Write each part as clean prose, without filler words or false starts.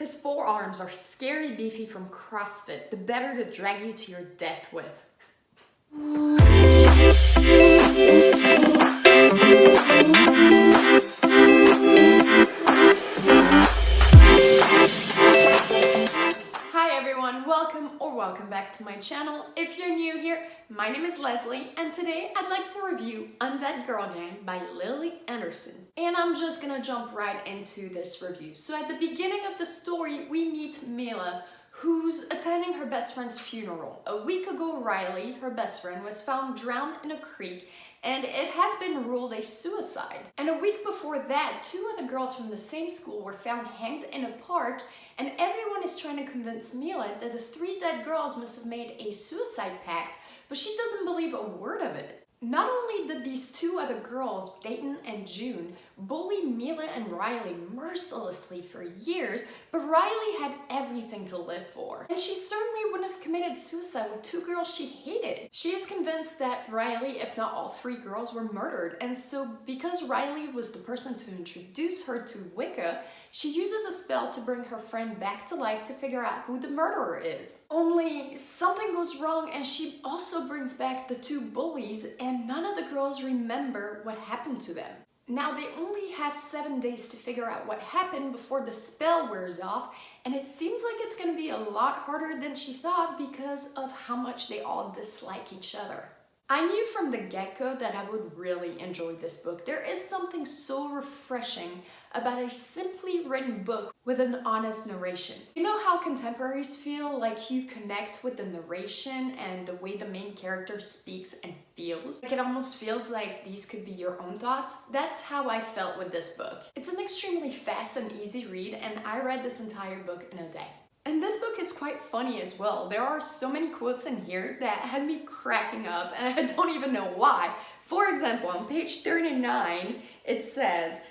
His forearms are scary beefy from CrossFit, the better to drag you to your death with. Hi everyone, welcome back to my channel. If you're new here, my name is Leslie, and today I'd like to review Undead Girl Gang by Lily Anderson. And I'm just gonna jump right into this review. So at the beginning of the story, we meet Mila, who's attending her best friend's funeral. A week ago, Riley, her best friend, was found drowned in a creek, and it has been ruled a suicide. And a week before that, two other girls from the same school were found hanged in a park, and everyone is trying to convince Mila that the three dead girls must have made a suicide pact, but she doesn't believe a word of it. Not only did these two other girls, Dayton and June, bully Mila and Riley mercilessly for years, but Riley had everything to live for. And she certainly wouldn't have committed suicide with two girls she hated. She is convinced that Riley, if not all three girls, were murdered. And so because Riley was the person to introduce her to Wicca, she uses a spell to bring her friend back to life to figure out who the murderer is. Only something goes wrong, and she also brings back the two bullies, and none of the girls remember what happened to them. Now they only have 7 days to figure out what happened before the spell wears off, and it seems like it's gonna be a lot harder than she thought because of how much they all dislike each other. I knew from the get-go that I would really enjoy this book. There is something so refreshing about a simply written book with an honest narration. You know how contemporaries feel like you connect with the narration and the way the main character speaks and feels? Like it almost feels like these could be your own thoughts. That's how I felt with this book. It's an extremely fast and easy read, and I read this entire book in a day. And this book is quite funny as well. There are so many quotes in here that had me cracking up, and I don't even know why. For example, on page 39, it says,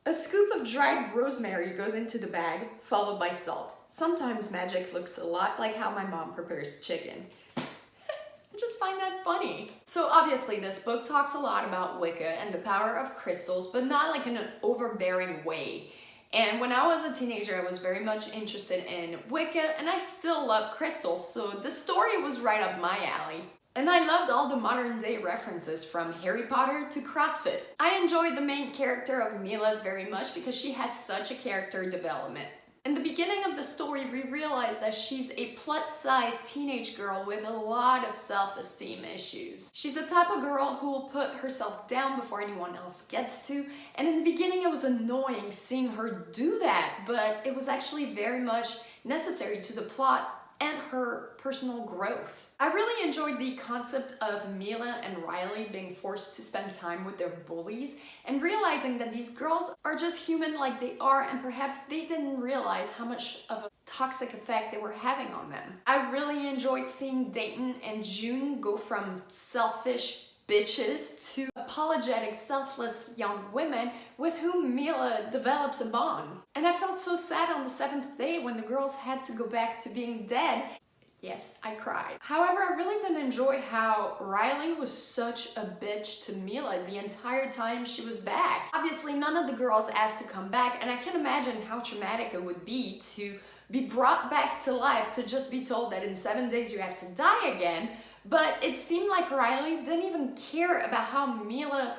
"A scoop of dried rosemary goes into the bag, followed by salt. Sometimes magic looks a lot like how my mom prepares chicken." I just find that funny. So obviously this book talks a lot about Wicca and the power of crystals, but not like in an overbearing way. And when I was a teenager, I was very much interested in Wicca, and I still love crystals, so the story was right up my alley. And I loved all the modern day references from Harry Potter to CrossFit. I enjoyed the main character of Mila very much because she has such a character development. In the beginning of the story, we realize that she's a plus-size teenage girl with a lot of self-esteem issues. She's the type of girl who will put herself down before anyone else gets to, and in the beginning it was annoying seeing her do that, but it was actually very much necessary to the plot and her personal growth. I really enjoyed the concept of Mila and Riley being forced to spend time with their bullies and realizing that these girls are just human like they are, and perhaps they didn't realize how much of a toxic effect they were having on them. I really enjoyed seeing Dayton and June go from selfish bitches to apologetic, selfless young women with whom Mila develops a bond. And I felt so sad on the 7th day when the girls had to go back to being dead. Yes, I cried. However, I really didn't enjoy how Riley was such a bitch to Mila the entire time she was back. Obviously, none of the girls asked to come back, and I can imagine how traumatic it would be to be brought back to life to just be told that in 7 days you have to die again. But it seemed like Riley didn't even care about how Mila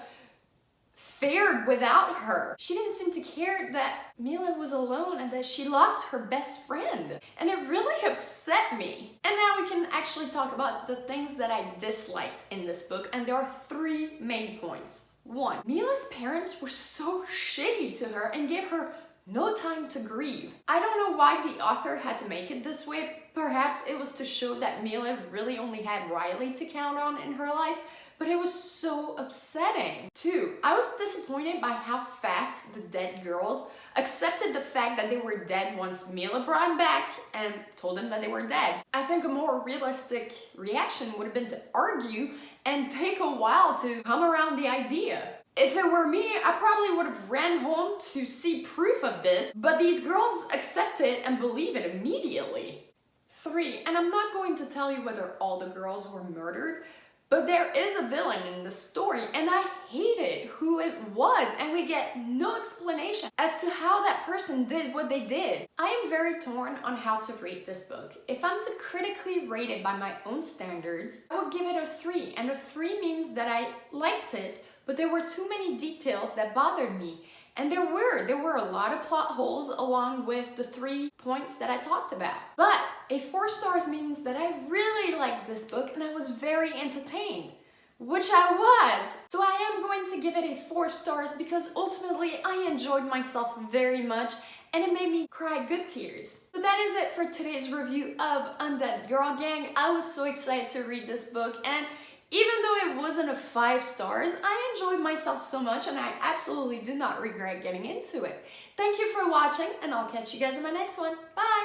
fared without her. She didn't seem to care that Mila was alone and that she lost her best friend. And it really upset me. And now we can actually talk about the things that I disliked in this book, and there are 3 main points. 1, Mila's parents were so shitty to her and gave her no time to grieve. I don't know why the author had to make it this way. Perhaps it was to show that Mila really only had Riley to count on in her life, but it was so upsetting. 2, I was disappointed by how fast the dead girls accepted the fact that they were dead once Mila brought them back and told them that they were dead. I think a more realistic reaction would have been to argue and take a while to come around the idea. If it were me, I probably would have ran home to see proof of this, but these girls accept it and believe it immediately. 3, and I'm not going to tell you whether all the girls were murdered, But there is a villain in the story, and I hated who it was, and we get no explanation as to how that person did what they did. I am very torn on how to rate this book. If I'm to critically rate it by my own standards, I would give it a 3, and a 3 means that I liked it, but there were too many details that bothered me. And there were a lot of plot holes along with the 3 points that I talked about. But a 4 stars means that I really liked this book and I was very entertained, which I was. So I am going to give it a 4 stars because ultimately I enjoyed myself very much and it made me cry good tears. So that is it for today's review of Undead Girl Gang. I was so excited to read this book, and even though it wasn't a 5 stars, I enjoyed myself so much and I absolutely do not regret getting into it. Thank you for watching, and I'll catch you guys in my next one. Bye!